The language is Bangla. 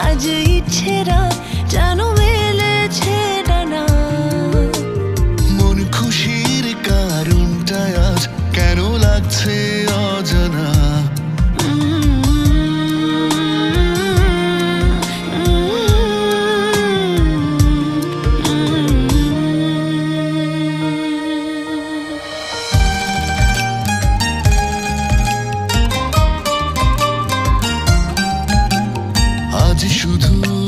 আজ ইচ্ছেরা যেন মেলেছে ডানা। মন খুশির কারণটা আজ কেন লাগছে অজানা। আজ শুধু